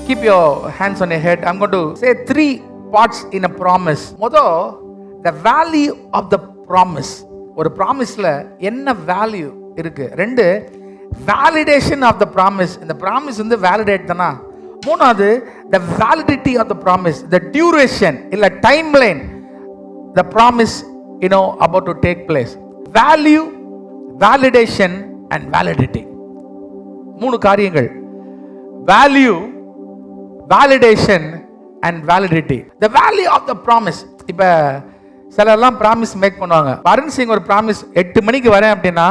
Keep your hands on your head. I'm going to say 3 parts in a promise. முதல், the value of the promise. ஒரு ப்ராமிஸ்ல என்ன value இருக்கு. 2, validation of the promise. இந்த promise வந்து validate தானா. 3வது, the validity of the promise, the duration இல்ல timeline the promise about to take place. Value, validation and validity. 3 காரியங்கள். Value, validation and validity. The value of the promise. இப்ப சிலர்லாம் promise make பண்ணுவாங்க. அருண் சிங் ஒரு promise 8 மணிக்கு வரேன் அப்படின்னா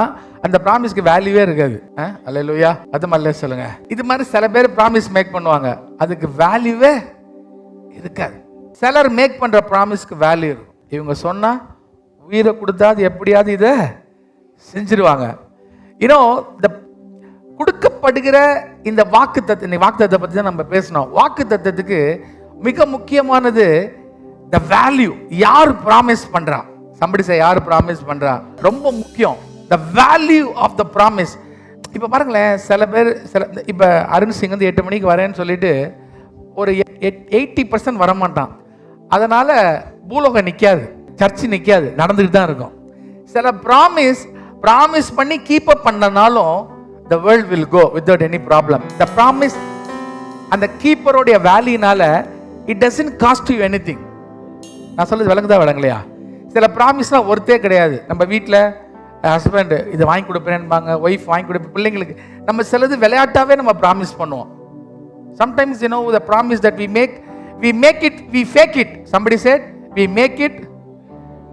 அந்த ப்ராமிஸ்க்கு வேல்யூவே இருக்காது. அல்லேலூயா, அது மல்ல சொல்லுங்க. இது மாதிரி சில பேர் ப்ராமிஸ் மேக் பண்ணுவாங்க, அதுக்கு வேல்யூவே இருக்காது. சிலர் மேக் பண்ற ப்ராமிஸ்க்கு வேல்யூ இருக்கும். இவங்க சொன்னா உயிரை கொடுத்தாது எப்படியாவது இதை செஞ்சிருவாங்க. இந்த கொடுக்கப்படுகிற இந்த வாக்குத்தத்தத்தை பத்தி தான் நம்ம பேசணும். வாக்குத்தத்தத்துக்கு மிக முக்கியமானது the value. யார் ப்ராமிஸ் பண்றா? somebody say யார் ப்ராமிஸ் பண்றா? ரொம்ப முக்கியம். the value of the promise. இப்ப பாருங்களேன், சில பேர் இப்ப அருண் சிங் வந்து 8 மணிக்கு வரேன்னு சொல்லிட்டு ஒரு 80% வரமாட்டான். அதனால பூலோகம் நிக்காது, சர்ச் நிக்காது, நடந்துட்டு தான் இருக்கும். சில ப்ராமிஸ் பண்ணி கீப் அப் பண்ணனாலும் the world will go without any problem. the promise அந்த கீப்பரோட வேல்யூனால it doesn't cost you anything. நான் சொல்றது விளங்குதா விளங்கலையா? சில ப்ராமிஸ்லாம் ஒருத்தே கிடையாது. நம்ம வீட்டில் ஹஸ்பண்ட் இதை வாங்கி கொடுப்பேன்பாங்க, ஒய்ஃப் வாங்கி கொடுப்பேன் பிள்ளைங்களுக்கு. நம்ம சிலது விளையாட்டாவே நம்ம ப்ராமிஸ் பண்ணுவோம். sometimes the promise that we make it, we fake it. somebody said we make it,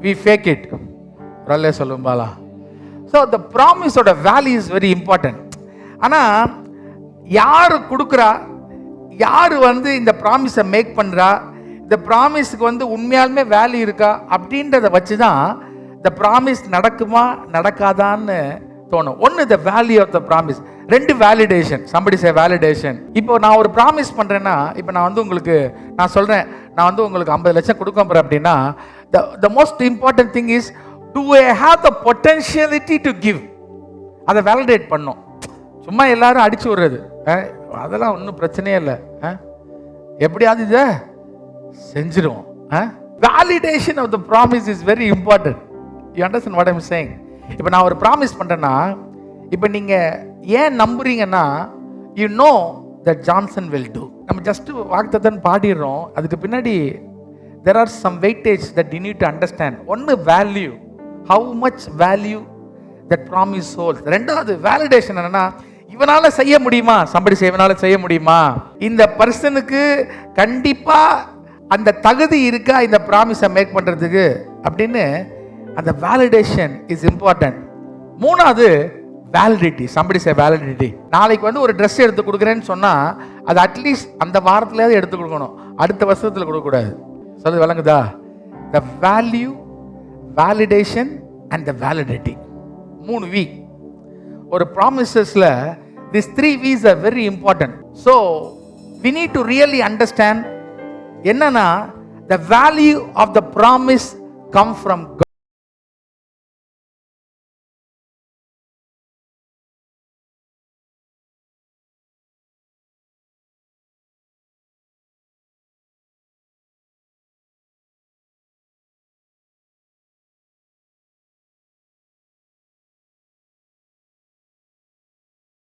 we fake it. ரல்லே சொல்லும்பாலா. so the promise oda value is very important. ஆனா யாரு கொடுக்குறா, யாரு வந்து இந்த ப்ராமிஸை மேக் பண்றா, இந்த ப்ராமிஸ்க்கு வந்து உண்மையாலுமே வேல்யூ இருக்கா அப்படின்றத வச்சு தான் இந்த ப்ராமிஸ் நடக்குமா நடக்காதான்னு தோணும். ஒன்று the value of the promise, 2 validation. somebody say validation. இப்போ நான் ஒரு ப்ராமிஸ் பண்றேன்னா, இப்போ நான் வந்து உங்களுக்கு நான் சொல்றேன், நான் வந்து உங்களுக்கு 50 லட்சம் கொடுக்க போறேன் அப்படின்னா, the most important thing is do I have the potentiality to give. அதை வேலிடேட் பண்ணும். சும்மா எல்லாரும் அடிச்சு விடுறது அதெல்லாம் ஒன்றும் பிரச்சனையே இல்லை, எப்படியாவது இதை செஞ்சிருவோம். Validation of the promise is very important. You understand what I am saying? இப்போ நான் ஒரு ப்ராமிஸ் பண்றேன்னா, இப்போ நீங்க ஏன் நம்புறீங்கன்னா, you know that Johnson will do. நம்ம ஜஸ்ட் வாக்குத்தத்தன் பாடிடுறோம், அதுக்கு பின்னாடி there are some weightage that you need to understand. ஒன்னு value, how much value that promise holds. ரெண்டாவது வேலிடேஷன் என்னன்னா, இவனால செய்ய முடியுமா? somebody say இவனால செய்ய முடியுமா? இந்த பர்சனுக்கு கண்டிப்பா அந்த தகுதி இருக்கா இந்த ப்ராமிஸை மேக் பண்றதுக்கு அப்படின்னு அந்த வேலிடேஷன் இஸ் இம்பார்ட்டன்ட். 3வது வேலிடிட்டி. somebody say validity. நாளைக்கு வந்து ஒரு ட்ரெஸ் எடுத்து கொடுக்குறேன்னு சொன்னா அது அட்லீஸ்ட் அந்த வாரத்திலேயாவது எடுத்து கொடுக்கணும், அடுத்த வருஷத்துல கொடுக்கக்கூடாது. சொல்றது விளங்குதா? the value, validation and the validity. 3 V. ஒரு ப்ராமிசஸ்ல these 3 V's are very important. So we need to really understand என்னன்னா the value of the promise come from